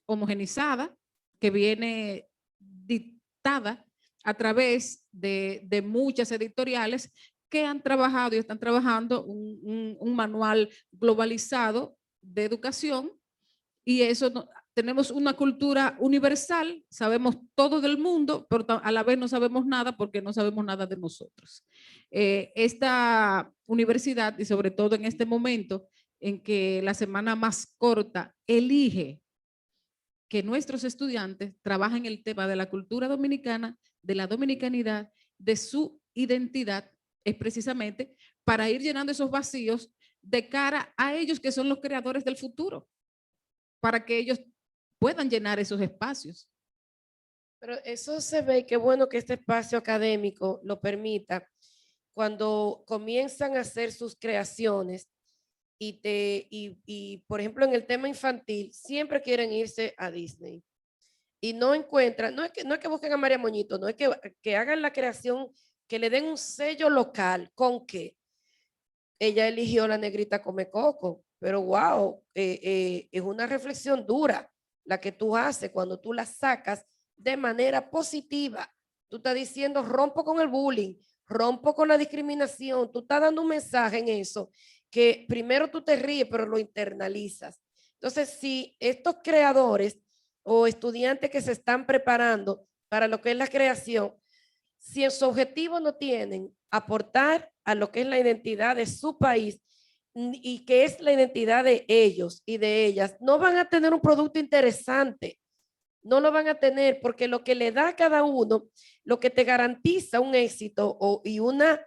homogenizada que viene dictada a través de muchas editoriales que han trabajado y están trabajando un manual globalizado de educación y eso tenemos una cultura universal, sabemos todo del mundo, pero a la vez no sabemos nada porque no sabemos nada de nosotros. Esta universidad y sobre todo en este momento en que la semana más corta elige que nuestros estudiantes trabajen el tema de la cultura dominicana, de la dominicanidad, de su identidad, es precisamente para ir llenando esos vacíos de cara a ellos que son los creadores del futuro, para que ellos puedan llenar esos espacios. Pero eso se ve, qué bueno que este espacio académico lo permita cuando comienzan a hacer sus creaciones y por ejemplo, en el tema infantil, siempre quieren irse a Disney y no encuentran, no es que busquen a María Moñito, no es que hagan la creación, que le den un sello local con que ella eligió La Negrita Come Coco, pero wow, es una reflexión dura la que tú haces cuando tú la sacas de manera positiva. Tú estás diciendo, rompo con el bullying, rompo con la discriminación, tú estás dando un mensaje en eso, que primero tú te ríes, pero lo internalizas. Entonces, si estos creadores o estudiantes que se están preparando para lo que es la creación, si en su objetivo no tienen aportar a lo que es la identidad de su país y que es la identidad de ellos y de ellas, no van a tener un producto interesante. No lo van a tener porque lo que le da a cada uno, lo que te garantiza un éxito y una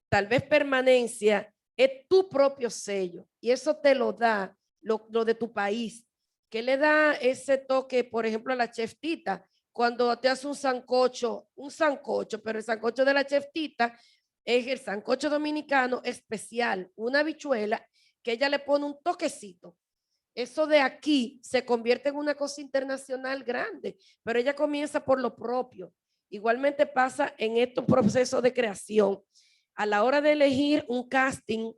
tal vez permanencia, es tu propio sello. Y eso te lo da lo de tu país. ¿Qué le da ese toque, por ejemplo, a la chef Tita? Cuando te hace un sancocho, pero el sancocho de la chef Tita es el sancocho dominicano especial, una habichuela que ella le pone un toquecito. Eso de aquí se convierte en una cosa internacional grande, pero ella comienza por lo propio. Igualmente pasa en estos procesos de creación. A la hora de elegir un casting,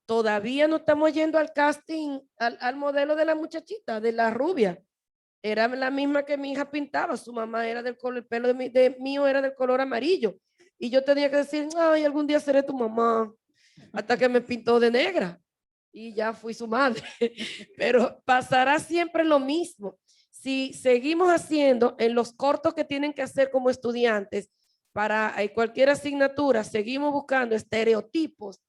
todavía no estamos yendo al casting, al modelo de la muchachita, de la rubia. Era la misma que mi hija pintaba, su mamá era del color, el pelo de mío era del color amarillo. Y yo tenía que decir, ay, algún día seré tu mamá, hasta que me pintó de negra y ya fui su madre. Pero pasará siempre lo mismo. Si seguimos haciendo en los cortos que tienen que hacer como estudiantes para cualquier asignatura, seguimos buscando estereotipos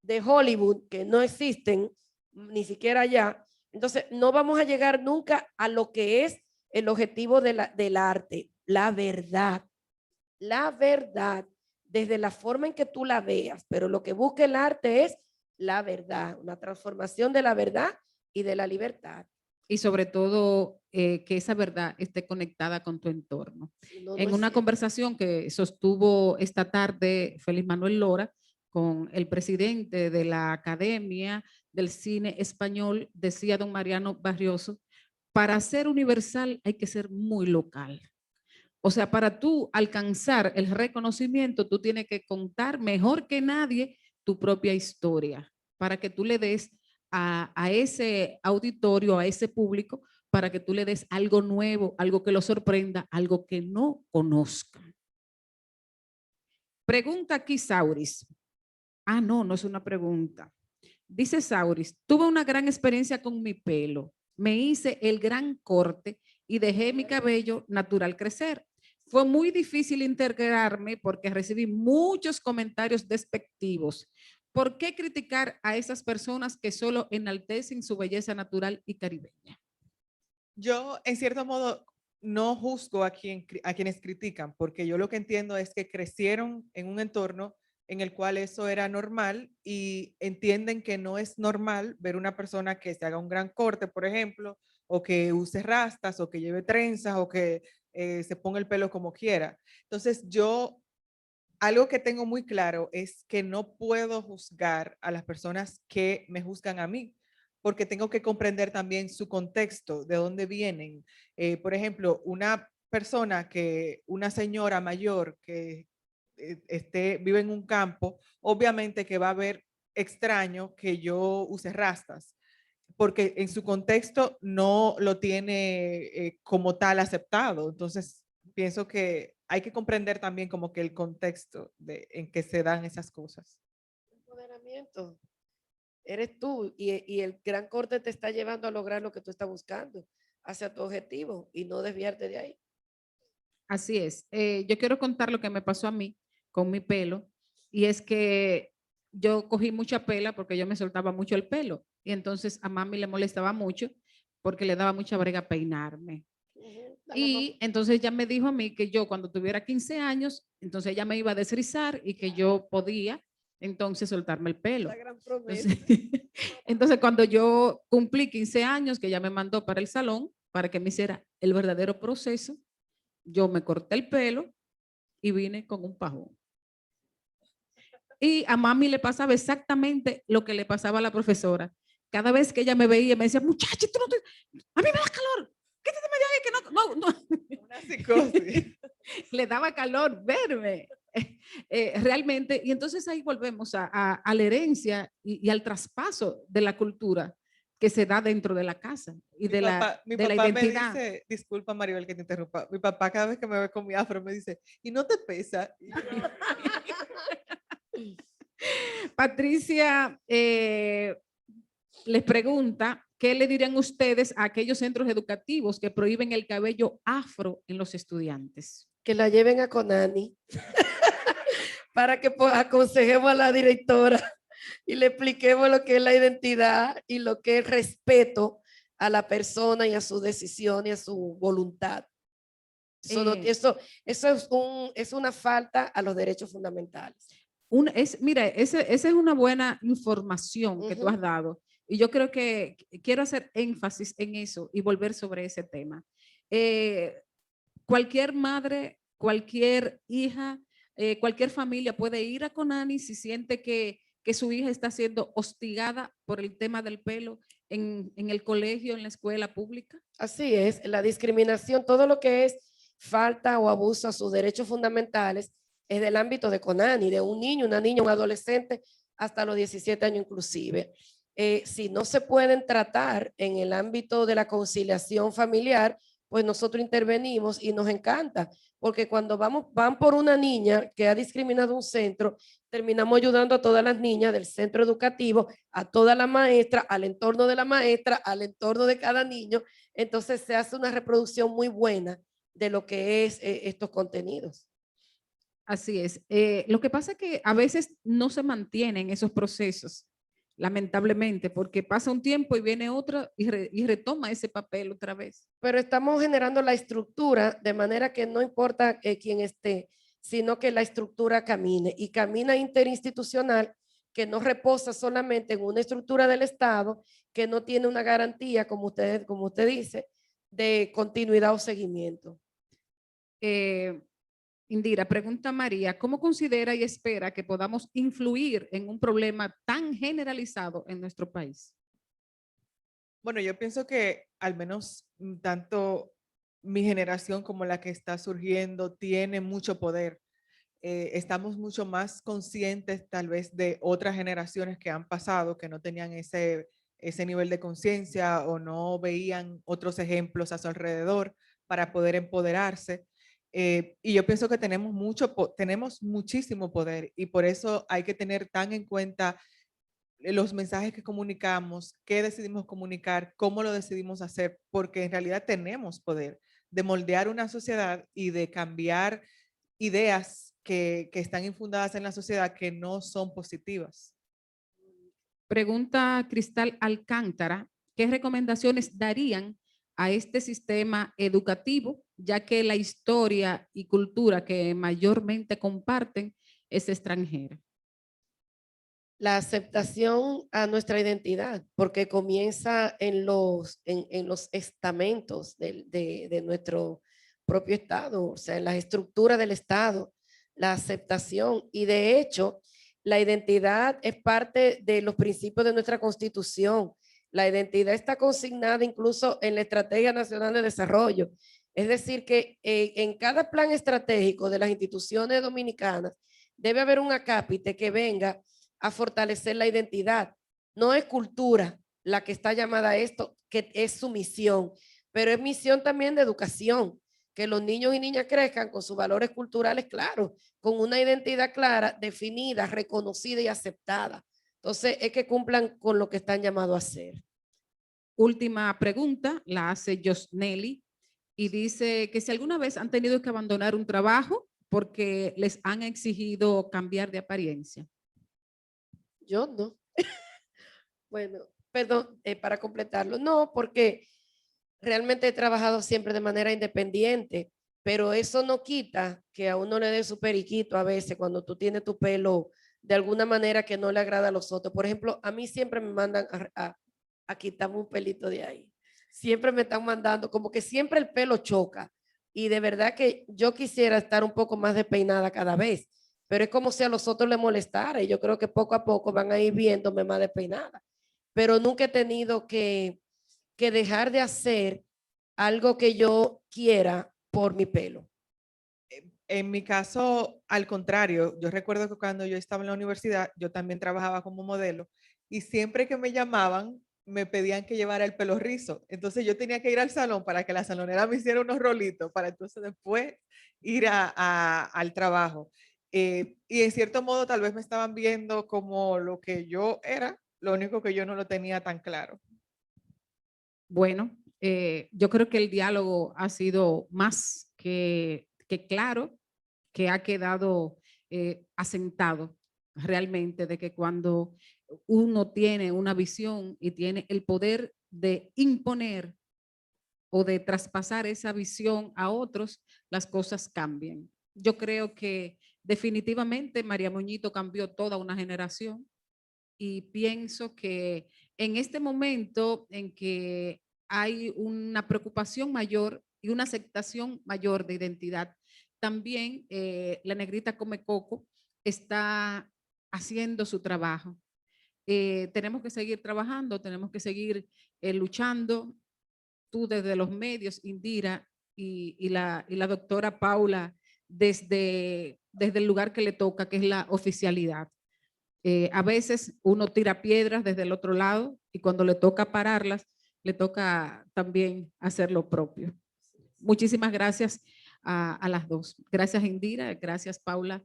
de Hollywood que no existen ni siquiera allá, entonces no vamos a llegar nunca a lo que es el objetivo del arte, la verdad, desde la forma en que tú la veas, pero lo que busca el arte es la verdad, una transformación de la verdad y de la libertad. Y sobre todo que esa verdad esté conectada con tu entorno. No, En no una conversación que sostuvo esta tarde Félix Manuel Lora con el presidente de la Academia del Cine Español, decía don Mariano Barrioso, para ser universal hay que ser muy local. O sea, para tú alcanzar el reconocimiento, tú tienes que contar mejor que nadie tu propia historia, para que tú le des a ese auditorio, a ese público, para que tú le des algo nuevo, algo que lo sorprenda, algo que no conozcan. Pregunta aquí Sauris. Ah, no, no es una pregunta. Dice Sauris, tuve una gran experiencia con mi pelo. Me hice el gran corte y dejé mi cabello natural crecer. Fue muy difícil integrarme porque recibí muchos comentarios despectivos. ¿Por qué criticar a esas personas que solo enaltecen su belleza natural y caribeña? Yo, en cierto modo, no juzgo a quienes critican, porque yo lo que entiendo es que crecieron en un entorno en el cual eso era normal y entienden que no es normal ver una persona que se haga un gran corte, por ejemplo, o que use rastas, o que lleve trenzas, o que se ponga el pelo como quiera. Entonces, algo que tengo muy claro es que no puedo juzgar a las personas que me juzgan a mí, porque tengo que comprender también su contexto, de dónde vienen. Por ejemplo, una señora mayor que vive en un campo, obviamente que va a ver extraño que yo use rastas, porque en su contexto no lo tiene como tal aceptado. Entonces, pienso que hay que comprender también como que el contexto en que se dan esas cosas. Empoderamiento. Eres tú y el gran corte te está llevando a lograr lo que tú estás buscando, hacia tu objetivo y no desviarte de ahí. Así es. Yo quiero contar lo que me pasó a mí con mi pelo y es que yo cogí mucha pela porque yo me soltaba mucho el pelo y entonces a mami le molestaba mucho porque le daba mucha brega peinarme. Y entonces ella me dijo a mí que yo cuando tuviera 15 años, entonces ella me iba a desrizar y que yo podía entonces soltarme el pelo. La gran promesa. Entonces cuando yo cumplí 15 años, que ella me mandó para el salón para que me hiciera el verdadero proceso, yo me corté el pelo y vine con un pajón. Y a mami le pasaba exactamente lo que le pasaba a la profesora. Cada vez que ella me veía, me decía, muchacha, a mí me da calor. Quítate de ahí, que no. Una psicosis. Le daba calor verme. Realmente, y entonces ahí volvemos a la herencia y al traspaso de la cultura que se da dentro de la casa y de la identidad. Me dice, disculpa Maribel que te interrumpa, mi papá cada vez que me ve con mi afro me dice, ¿y no te pesa? Patricia les pregunta, ¿qué le dirían ustedes a aquellos centros educativos que prohíben el cabello afro en los estudiantes? Que la lleven a Conani para que aconsejemos a la directora y le expliquemos lo que es la identidad y lo que es respeto a la persona y a su decisión y a su voluntad. Eh, Eso es una falta a los derechos fundamentales. Mira, esa es una buena información que tú has Ujú. dado. Y yo creo que quiero hacer énfasis en eso y volver sobre ese tema. Eh, Cualquier madre, cualquier hija, cualquier familia puede ir a Conani si siente que su hija está siendo hostigada por el tema del pelo en el colegio, en la escuela pública. Así es, la discriminación, todo lo que es falta o abuso a sus derechos fundamentales es del ámbito de CONANI, de un niño, una niña, un adolescente, hasta los 17 años inclusive. Si no se pueden tratar en el ámbito de la conciliación familiar, pues nosotros intervenimos y nos encanta, porque cuando van por una niña que ha discriminado un centro, terminamos ayudando a todas las niñas del centro educativo, a toda la maestra, al entorno de la maestra, al entorno de cada niño. Entonces se hace una reproducción muy buena de lo que es estos contenidos. Así es. Lo que pasa es que a veces no se mantienen esos procesos, lamentablemente, porque pasa un tiempo y viene otra y retoma ese papel otra vez. Pero estamos generando la estructura de manera que no importa quién esté, sino que la estructura camine y camina interinstitucional, que no reposa solamente en una estructura del Estado, que no tiene una garantía, como usted dice, de continuidad o seguimiento. Indira, pregunta María, ¿cómo considera y espera que podamos influir en un problema tan generalizado en nuestro país? Bueno, yo pienso que al menos tanto mi generación como la que está surgiendo tiene mucho poder. Estamos mucho más conscientes tal vez de otras generaciones que han pasado, que no tenían ese nivel de conciencia o no veían otros ejemplos a su alrededor para poder empoderarse. Y yo pienso que tenemos muchísimo poder y por eso hay que tener tan en cuenta los mensajes que comunicamos, qué decidimos comunicar, cómo lo decidimos hacer, porque en realidad tenemos poder de moldear una sociedad y de cambiar ideas que están infundadas en la sociedad que no son positivas. Pregunta Cristal Alcántara, ¿qué recomendaciones darían a este sistema educativo, ya que la historia y cultura que mayormente comparten es extranjera? La aceptación a nuestra identidad, porque comienza en los estamentos de nuestro propio Estado, o sea, en las estructuras del Estado, la aceptación. Y de hecho, la identidad es parte de los principios de nuestra Constitución. La identidad está consignada incluso en la Estrategia Nacional de Desarrollo. Es decir, que en cada plan estratégico de las instituciones dominicanas debe haber un acápite que venga a fortalecer la identidad. No es cultura la que está llamada a esto, que es su misión, pero es misión también de educación, que los niños y niñas crezcan con sus valores culturales claros, con una identidad clara, definida, reconocida y aceptada. Entonces, es que cumplan con lo que están llamados a hacer. Última pregunta, la hace Josnelly y dice que si alguna vez han tenido que abandonar un trabajo porque les han exigido cambiar de apariencia. Yo no. Bueno, perdón, para completarlo, no, porque realmente he trabajado siempre de manera independiente, pero eso no quita que a uno le dé su periquito a veces cuando tú tienes tu pelo de alguna manera que no le agrada a los otros. Por ejemplo, a mí siempre me mandan a quitarme un pelito de ahí. Siempre me están mandando, como que siempre el pelo choca. Y de verdad que yo quisiera estar un poco más despeinada cada vez, pero es como si a los otros les molestara. Y yo creo que poco a poco van a ir viéndome más despeinada. Pero nunca he tenido que dejar de hacer algo que yo quiera por mi pelo. En mi caso, al contrario, yo recuerdo que cuando yo estaba en la universidad, yo también trabajaba como modelo y siempre que me llamaban, me pedían que llevara el pelo rizo. Entonces yo tenía que ir al salón para que la salonera me hiciera unos rolitos para entonces después ir al trabajo. Y en cierto modo tal vez me estaban viendo como lo que yo era, lo único que yo no lo tenía tan claro. Bueno, yo creo que el diálogo ha sido más que claro, que ha quedado asentado realmente de que cuando uno tiene una visión y tiene el poder de imponer o de traspasar esa visión a otros, las cosas cambian. Yo creo que definitivamente María Moñito cambió toda una generación y pienso que en este momento en que hay una preocupación mayor y una aceptación mayor de identidad, también la Negrita Come Coco está haciendo su trabajo. Tenemos que seguir trabajando, tenemos que seguir luchando. Tú desde los medios, Indira, y la doctora Paula, desde el lugar que le toca, que es la oficialidad. A veces uno tira piedras desde el otro lado y cuando le toca pararlas, le toca también hacer lo propio. Muchísimas gracias a las dos. Gracias, Indira. Gracias, Paula,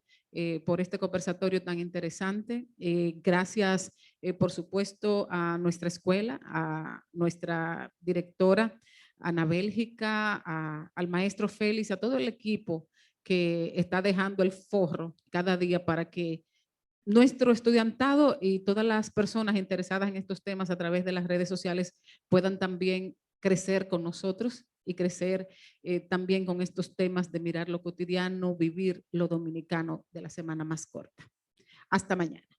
por este conversatorio tan interesante. Gracias, por supuesto, a nuestra escuela, a nuestra directora, Ana Bélgica, al maestro Félix, a todo el equipo que está dejando el forro cada día para que nuestro estudiantado y todas las personas interesadas en estos temas a través de las redes sociales puedan también crecer con nosotros y crecer también con estos temas de mirar lo cotidiano, vivir lo dominicano de la semana más corta. Hasta mañana.